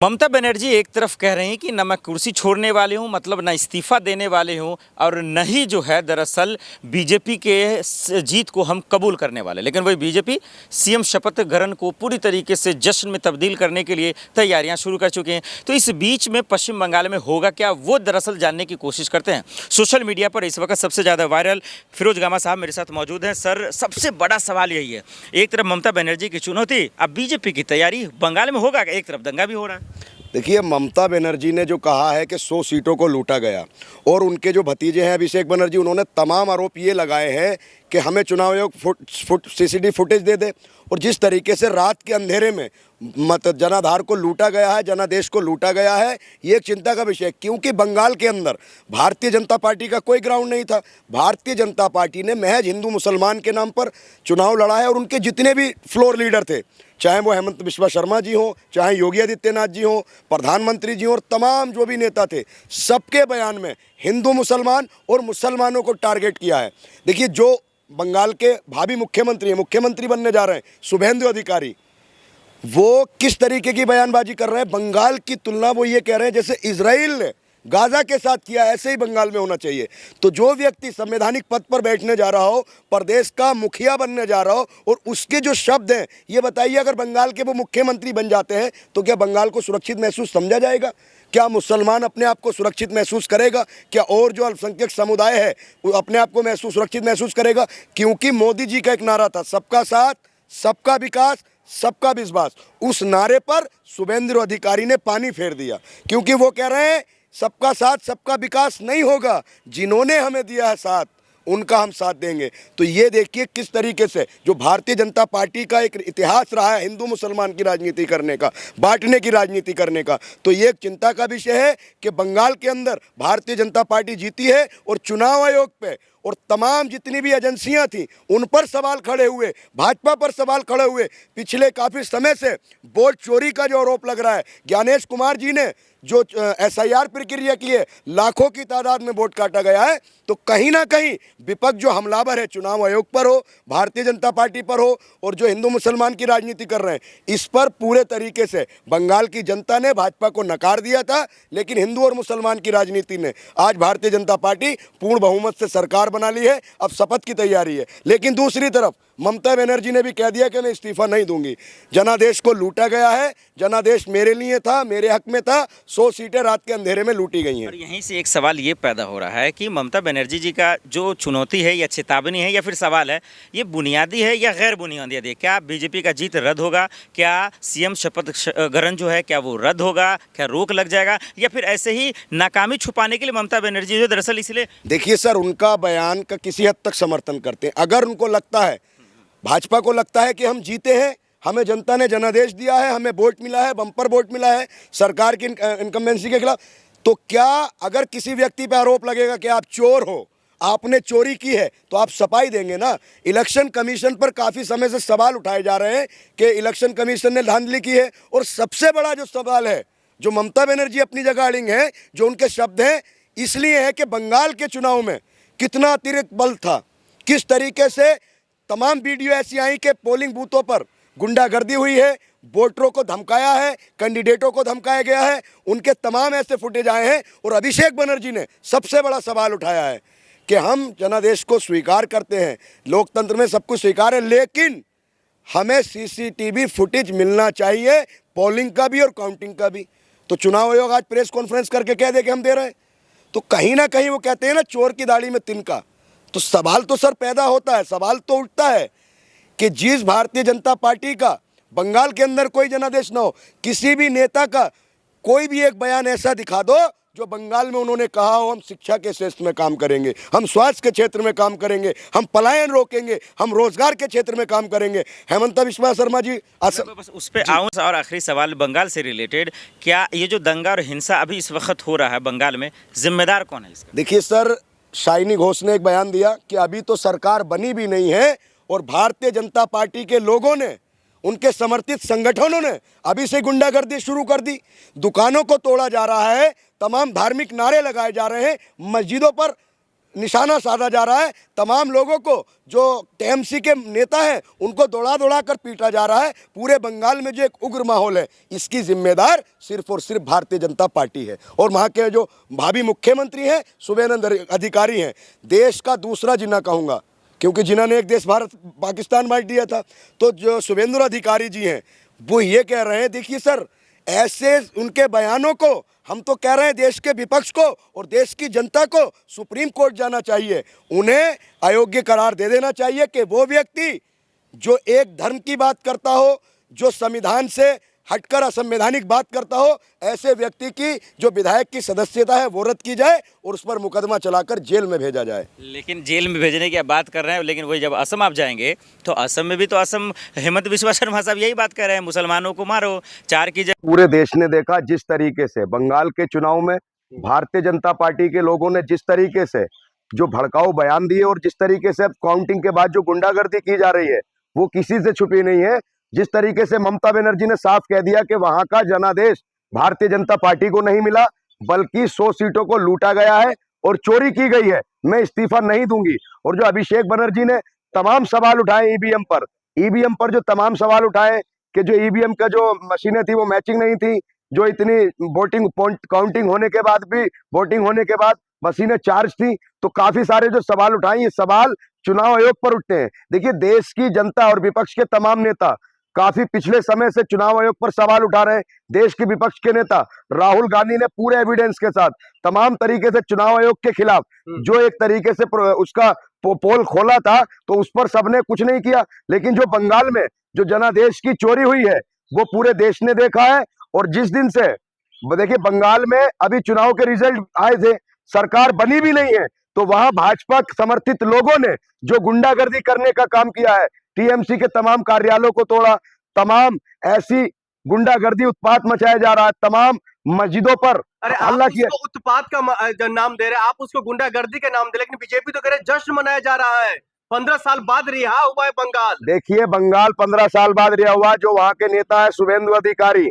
ममता बनर्जी एक तरफ कह रही हैं कि न मैं कुर्सी छोड़ने वाले हूं, मतलब न इस्तीफा देने वाले हूं और न ही जो है दरअसल बीजेपी के जीत को हम कबूल करने वाले। लेकिन वही बीजेपी सीएम शपथ ग्रहण को पूरी तरीके से जश्न में तब्दील करने के लिए तैयारियां शुरू कर चुके हैं। तो इस बीच में पश्चिम बंगाल में होगा क्या, वो दरअसल जानने की कोशिश करते हैं। सोशल मीडिया पर इस वक्त सबसे ज़्यादा वायरल फिरोज गामा साहब मेरे साथ मौजूद हैं। सर, सबसे बड़ा सवाल यही है, एक तरफ ममता बनर्जी की चुनौती, अब बीजेपी की तैयारी, बंगाल में होगा, एक तरफ दंगा भी हो रहा है। देखिए, ममता बनर्जी ने जो कहा है कि 100 सीटों को लूटा गया और उनके जो भतीजे हैं अभिषेक बनर्जी, उन्होंने तमाम आरोप ये लगाए हैं कि हमें चुनाव आयोग सीसीटीवी फुटेज दे दे। और जिस तरीके से रात के अंधेरे में जनाधार को लूटा गया है, जनादेश को लूटा गया है, ये एक चिंता का विषय है। क्योंकि बंगाल के अंदर भारतीय जनता पार्टी का कोई ग्राउंड नहीं था। भारतीय जनता पार्टी ने महज हिंदू मुसलमान के नाम पर चुनाव लड़ा है और उनके जितने भी फ्लोर लीडर थे, चाहे वो हेमंत बिस्वा शर्मा जी हों, चाहे योगी आदित्यनाथ जी हों, प्रधानमंत्री जी हों और तमाम जो भी नेता थे, सबके बयान में हिंदू मुसलमान और मुसलमानों को टारगेट किया है। देखिए, जो बंगाल के भावी मुख्यमंत्री बनने जा रहे हैं शुभेंदु अधिकारी, वो किस तरीके की बयानबाजी कर रहे हैं। बंगाल की तुलना वो ये कह रहे हैं जैसे इजराइल ने गाजा के साथ किया, ऐसे ही बंगाल में होना चाहिए। तो जो व्यक्ति संवैधानिक पद पर बैठने जा रहा हो, प्रदेश का मुखिया बनने जा रहा हो और उसके जो शब्द हैं, ये बताइए, अगर बंगाल के वो मुख्यमंत्री बन जाते हैं तो क्या बंगाल को सुरक्षित महसूस समझा जाएगा? क्या मुसलमान अपने आप को सुरक्षित महसूस करेगा? क्या और जो अल्पसंख्यक समुदाय है वो अपने आप को सुरक्षित महसूस करेगा? क्योंकि मोदी जी का एक नारा था, सबका साथ, सबका विकास, सबका विश्वास। उस नारे पर शुभेंदु अधिकारी ने पानी फेर दिया, क्योंकि वो कह रहे हैं सबका साथ सबका विकास नहीं होगा, जिन्होंने हमें दिया है साथ उनका हम साथ देंगे। तो ये देखिए किस तरीके से जो भारतीय जनता पार्टी का एक इतिहास रहा है हिंदू मुसलमान की राजनीति करने का, बांटने की राजनीति करने का, तो ये एक चिंता का विषय है कि बंगाल के अंदर भारतीय जनता पार्टी जीती है और चुनाव आयोग पे और तमाम जितनी भी एजेंसियां थी उन पर सवाल खड़े हुए, भाजपा पर सवाल खड़े हुए। पिछले काफ़ी समय से वोट चोरी का जो आरोप लग रहा है, ज्ञानेश कुमार जी ने जो एसआईआर प्रक्रिया की है, लाखों की तादाद में वोट काटा गया है। तो कहीं ना कहीं विपक्ष जो हमलावर है चुनाव आयोग पर हो, भारतीय जनता पार्टी पर हो और जो हिंदू मुसलमान की राजनीति कर रहे हैं, इस पर पूरे तरीके से बंगाल की जनता ने भाजपा को नकार दिया था। लेकिन हिंदू और मुसलमान की राजनीति ने आज भारतीय जनता पार्टी पूर्ण बहुमत से सरकार बना ली है, अब शपथ की तैयारी है। लेकिन दूसरी तरफ ममता बनर्जी ने भी कह दिया कि मैं इस्तीफा नहीं दूंगी। जनादेश को लूटा गया है, जनादेश मेरे लिए था, मेरे हक में था, 100 सीटें रात के अंधेरे में लूटी गई हैं। और यहीं से एक सवाल ये पैदा हो रहा है कि ममता बनर्जी जी का जो चुनौती है या चेतावनी है या फिर सवाल है, ये बुनियादी है या गैर बुनियादी है? क्या बीजेपी का जीत रद्द होगा? क्या सीएम शपथ ग्रहण जो है क्या वो रद्द होगा? क्या रोक लग जाएगा? या फिर ऐसे ही नाकामी छुपाने के लिए ममता बनर्जी जो दरअसल इसलिए? देखिए सर, उनका बयान का किसी हद तक समर्थन करते हैं। अगर उनको लगता है, भाजपा को लगता है कि हम जीते हैं, हमें जनता ने जनादेश दिया है, हमें वोट मिला है, बम्पर वोट मिला है सरकार की इनकम्बेंसी के खिलाफ, तो क्या अगर किसी व्यक्ति पर आरोप लगेगा कि आप चोर हो, आपने चोरी की है, तो आप सफाई देंगे ना? इलेक्शन कमीशन पर काफ़ी समय से सवाल उठाए जा रहे हैं कि इलेक्शन कमीशन ने धांधली की है। और सबसे बड़ा जो सवाल है, जो ममता बनर्जी अपनी जगह अड़िंग है, जो उनके शब्द हैं, इसलिए है कि बंगाल के चुनाव में कितना अतिरिक्त बल था, किस तरीके से तमाम वीडियो ऐसी आई कि पोलिंग बूथों पर गुंडागर्दी हुई है, वोटरों को धमकाया है, कैंडिडेटों को धमकाया गया है, उनके तमाम ऐसे फुटेज आए हैं। और अभिषेक बनर्जी ने सबसे बड़ा सवाल उठाया है कि हम जनादेश को स्वीकार करते हैं, लोकतंत्र में सब कुछ स्वीकार है, लेकिन हमें सीसीटीवी फुटेज मिलना चाहिए, पोलिंग का भी और काउंटिंग का भी। तो चुनाव आयोग आज प्रेस कॉन्फ्रेंस करके कह दे कि हम दे रहे हैं, तो कहीं ना कहीं वो कहते हैं ना, चोर की दाढ़ी में तिनका। तो सवाल तो सर पैदा होता है, सवाल तो उठता है कि जिस भारतीय जनता पार्टी का बंगाल के अंदर कोई जनादेश ना हो, किसी भी नेता का कोई भी एक बयान ऐसा दिखा दो जो बंगाल में उन्होंने कहा हो, हम शिक्षा के क्षेत्र में काम करेंगे, हम स्वास्थ्य के क्षेत्र में काम करेंगे, हम पलायन रोकेंगे, हम रोजगार के क्षेत्र में काम करेंगे। हेमंत बिस्वा शर्मा जी बस उस पर आऊँ। और आखिरी सवाल बंगाल से रिलेटेड, क्या ये जो दंगा और हिंसा अभी इस वक्त हो रहा है बंगाल में, जिम्मेदार कौन है इसका? देखिए सर, शाइनी घोष ने एक बयान दिया कि अभी तो सरकार बनी भी नहीं है और भारतीय जनता पार्टी के लोगों ने, उनके समर्थित संगठनों ने अभी से गुंडागर्दी शुरू कर दी। दुकानों को तोड़ा जा रहा है, तमाम धार्मिक नारे लगाए जा रहे हैं, मस्जिदों पर निशाना साधा जा रहा है। तमाम लोगों को जो टीएमसी के नेता हैं उनको दौड़ा दौड़ा कर पीटा जा रहा है। पूरे बंगाल में जो एक उग्र माहौल है, इसकी जिम्मेदार सिर्फ और सिर्फ भारतीय जनता पार्टी है। और वहाँ के जो भावी मुख्यमंत्री हैं शुभेंदु अधिकारी हैं, देश का दूसरा जिन्ना कहूँगा, क्योंकि जिन्होंने एक देश भारत पाकिस्तान बांट दिया था। तो जो शुभेंदु अधिकारी जी हैं वो ये कह रहे हैं, देखिए सर, ऐसे उनके बयानों को हम तो कह रहे हैं देश के विपक्ष को और देश की जनता को सुप्रीम कोर्ट जाना चाहिए, उन्हें अयोग्य करार दे देना चाहिए कि वो व्यक्ति जो एक धर्म की बात करता हो, जो संविधान से हटकर असंवैधानिक बात करता हो, ऐसे व्यक्ति की जो विधायक की सदस्यता है वो रद्द की जाए और उस पर मुकदमा चलाकर जेल में भेजा जाए। लेकिन जेल में भेजने की आप बात कर रहे हैं, लेकिन वही जब असम आप जाएंगे तो असम में भी तो असम हेमंत बिस्वा शर्मा साहब यही बात कर रहे हैं, मुसलमानों को मारो, 4 की जगह। पूरे देश ने देखा जिस तरीके से बंगाल के चुनाव में भारतीय जनता पार्टी के लोगों ने जिस तरीके से जो भड़काऊ बयान दिए और जिस तरीके से अब काउंटिंग के बाद जो गुंडागर्दी की जा रही है वो किसी से छुपी नहीं है। जिस तरीके से ममता बनर्जी ने साफ कह दिया कि वहां का जनादेश भारतीय जनता पार्टी को नहीं मिला, बल्कि 100 सीटों को लूटा गया है और चोरी की गई है, मैं इस्तीफा नहीं दूंगी। और जो अभिषेक बनर्जी ने तमाम सवाल उठाए ईवीएम पर जो तमाम सवाल उठाए कि जो ईवीएम का जो मशीनें थी वो मैचिंग नहीं थी, जो इतनी वोटिंग काउंटिंग होने के बाद भी वोटिंग होने के बाद मशीनें चार्ज थी, तो काफी सारे जो सवाल उठाए ये सवाल चुनाव आयोग पर उठते हैं। देखिए, देश की जनता और विपक्ष के तमाम नेता काफी पिछले समय से चुनाव आयोग पर सवाल उठा रहे हैं। देश के विपक्ष के नेता राहुल गांधी ने पूरे एविडेंस के साथ तमाम तरीके से चुनाव आयोग के खिलाफ जो एक तरीके से उसका पोल खोला था, तो उस पर सबने कुछ नहीं किया। लेकिन जो बंगाल में जो जनादेश की चोरी हुई है वो पूरे देश ने देखा है। और जिस दिन से देखिए बंगाल में अभी चुनाव के रिजल्ट आए थे, सरकार बनी भी नहीं है, तो वहां भाजपा समर्थित लोगों ने जो गुंडागर्दी करने का काम किया है, टीएमसी के तमाम कार्यालयों को तोड़ा, तमाम ऐसी गुंडागर्दी उत्पात मचाया जा रहा है, तमाम मस्जिदों पर हल्ला किया। उत्पात का नाम दे रहे हैं आप, उसको गुंडागर्दी के नाम दे, लेकिन बीजेपी तो कह रहे जश्न मनाया जा रहा है, 15 साल बाद रिहा हुआ है बंगाल। देखिए, बंगाल 15 साल बाद रिहा हुआ। जो वहां के नेता है शुभेंदु अधिकारी,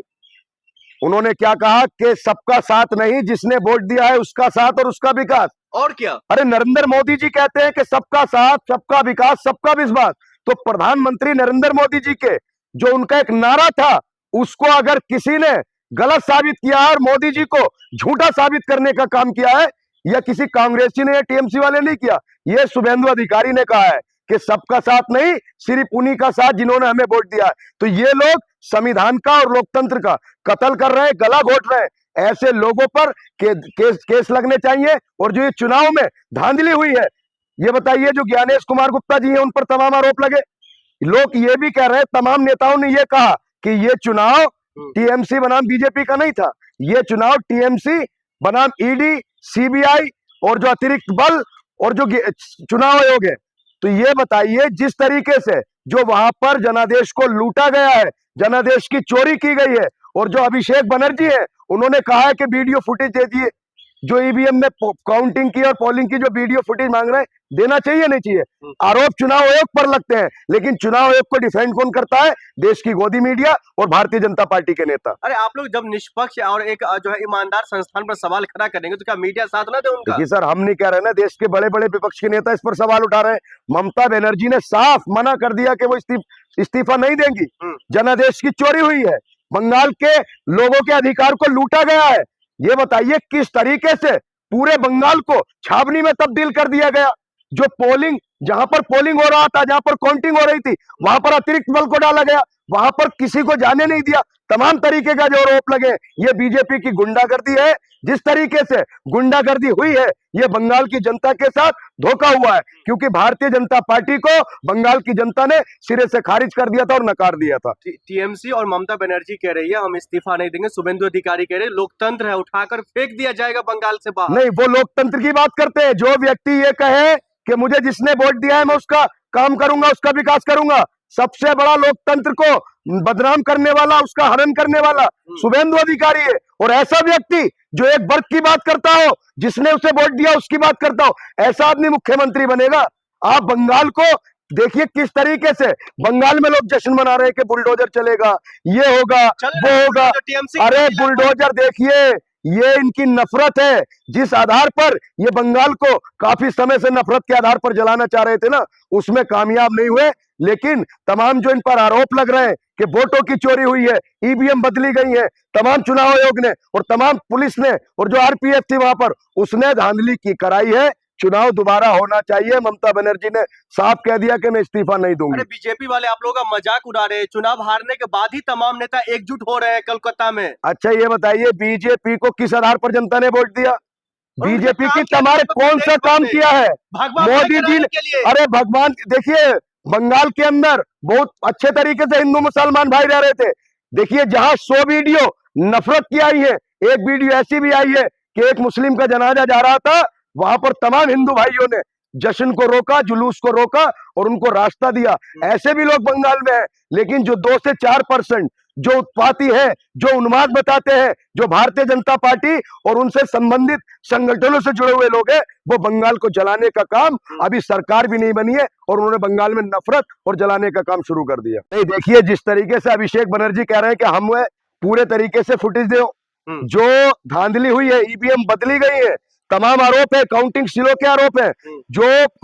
उन्होंने क्या कहा कि सबका साथ नहीं, जिसने वोट दिया है उसका साथ और उसका विकास। और क्या? अरे नरेंद्र मोदी जी कहते हैं कि सबका साथ, सबका विकास, सबका विश्वास। तो प्रधानमंत्री नरेंद्र मोदी जी के जो उनका एक नारा था, उसको अगर किसी ने गलत साबित किया है और मोदी जी को झूठा साबित करने का काम किया है, या किसी कांग्रेसी ने या टीएमसी वाले नहीं किया, ये शुभेंदु अधिकारी ने कहा है कि सबका साथ नहीं, सिर्फ उन्हीं का साथ जिन्होंने हमें वोट दिया है। तो ये लोग संविधान का और लोकतंत्र का कत्ल कर रहे हैं, गला घोट रहे हैं। ऐसे लोगों पर केस लगने चाहिए। और जो ये चुनाव में धांधली हुई है, ये बताइए, जो ज्ञानेश कुमार गुप्ता जी हैं उन पर तमाम आरोप लगे। लोग ये भी कह रहे हैं, तमाम नेताओं ने ये कहा कि ये चुनाव टीएमसी बनाम बीजेपी का नहीं था, ये चुनाव टीएमसी बनाम ईडी, सीबीआई और जो अतिरिक्त बल और जो चुनाव आयोग है। तो ये बताइए, जिस तरीके से जो वहां पर जनादेश को लूटा गया है, जनादेश की चोरी की गई है, और जो अभिषेक बनर्जी है उन्होंने कहा है कि वीडियो फुटेज दे दिए, जो ईवीएम में काउंटिंग की और पोलिंग की जो वीडियो फुटेज मांग रहे हैं, देना चाहिए नहीं चाहिए। आरोप चुनाव आयोग पर लगते हैं, लेकिन चुनाव आयोग को डिफेंड कौन करता है? देश की गोदी मीडिया और भारतीय जनता पार्टी के नेता। अरे आप लोग जब निष्पक्ष और एक जो है ईमानदार संस्थान पर सवाल खड़ा करेंगे तो क्या मीडिया साथ ना दे उनका? देखिए सर, हम नहीं कह रहे ना, देश के बड़े बड़े विपक्ष के नेता इस पर सवाल उठा रहे हैं। ममता बनर्जी ने साफ मना कर दिया कि वो इस्तीफा नहीं देंगी। जनादेश की चोरी हुई है, बंगाल के लोगों के अधिकार को लूटा गया है। ये बताइए किस तरीके से पूरे बंगाल को छावनी में तब्दील कर दिया गया। जो पोलिंग, जहां पर पोलिंग हो रहा था, जहां पर काउंटिंग हो रही थी, वहां पर अतिरिक्त बल को डाला गया, वहां पर किसी को जाने नहीं दिया। तमाम तरीके का जो आरोप लगे, ये बीजेपी की गुंडागर्दी है। जिस तरीके से गुंडागर्दी हुई है, ये बंगाल की जनता के साथ धोखा हुआ है, क्योंकि भारतीय जनता पार्टी को बंगाल की जनता ने सिरे से खारिज कर दिया था और नकार दिया था। टीएमसी और ममता बनर्जी कह रही है हम इस्तीफा नहीं देंगे, शुभेंदु अधिकारी कह रहे लोकतंत्र है, उठाकर फेंक दिया जाएगा बंगाल से बाहर। नहीं, वो लोकतंत्र की बात करते हैं। जो व्यक्ति ये कहे कि मुझे जिसने वोट दिया है मैं उसका काम करूंगा, उसका विकास करूंगा, सबसे बड़ा लोकतंत्र को बदनाम करने वाला, उसका हनन करने वाला शुभेंदु अधिकारी है। और ऐसा व्यक्ति जो एक वर्ग की बात करता हो, जिसने उसे वोट दिया उसकी बात करता हो, ऐसा आदमी मुख्यमंत्री बनेगा? आप बंगाल को देखिए किस तरीके से बंगाल में लोग जश्न मना रहे हैं कि बुलडोजर चलेगा, ये होगा, वो होगा। अरे बुलडोजर देखिए, ये इनकी नफरत है, जिस आधार पर ये बंगाल को काफी समय से नफरत के आधार पर जलाना चाह रहे थे ना, उसमें कामयाब नहीं हुए। लेकिन तमाम जो इन पर आरोप लग रहे हैं कि वोटों की चोरी हुई है, ईवीएम बदली गई है, तमाम चुनाव आयोग ने और तमाम पुलिस ने और जो आरपीएफ थी वहां पर, उसने धांधली की कराई है। चुनाव दोबारा होना चाहिए। ममता बनर्जी ने साफ कह दिया कि मैं इस्तीफा नहीं दूंगी। अरे बीजेपी वाले आप लोगों का मजाक उड़ा रहे हैं। चुनाव हारने के बाद ही तमाम नेता एकजुट हो रहे हैं कोलकाता में। अच्छा ये बताइए, बीजेपी को किस आधार पर जनता ने वोट दिया? और उनके बीजेपी की काम तमारे क्या कौन सा काम किया है? भगवान मोदी जी ने, के लिए। अरे भगवान, देखिए बंगाल के अंदर बहुत अच्छे तरीके से हिंदू मुसलमान भाई रह रहे थे। देखिए जहां 100 वीडियो नफरत की आई है, एक वीडियो ऐसी भी आई है कि एक मुस्लिम का जनाजा जा रहा था, वहां पर तमाम हिंदू भाइयों ने जश्न को रोका, जुलूस को रोका और उनको रास्ता दिया। ऐसे भी लोग बंगाल में हैं। लेकिन जो 2 से 4% जो उत्पाती है, जो उन्माद बताते हैं, जो भारतीय जनता पार्टी और उनसे संबंधित संगठनों से जुड़े हुए लोग हैं, वो बंगाल को जलाने का काम, अभी सरकार भी नहीं बनी है और उन्होंने बंगाल में नफरत और जलाने का काम शुरू कर दिया। नहीं, देखिए जिस तरीके से अभिषेक बनर्जी कह रहे हैं कि हम पूरे तरीके से फुटेज दो, जो धांधली हुई है, ईवीएम बदली गई है, तमाम आरोप है, काउंटिंग सिलों के आरोप है, जो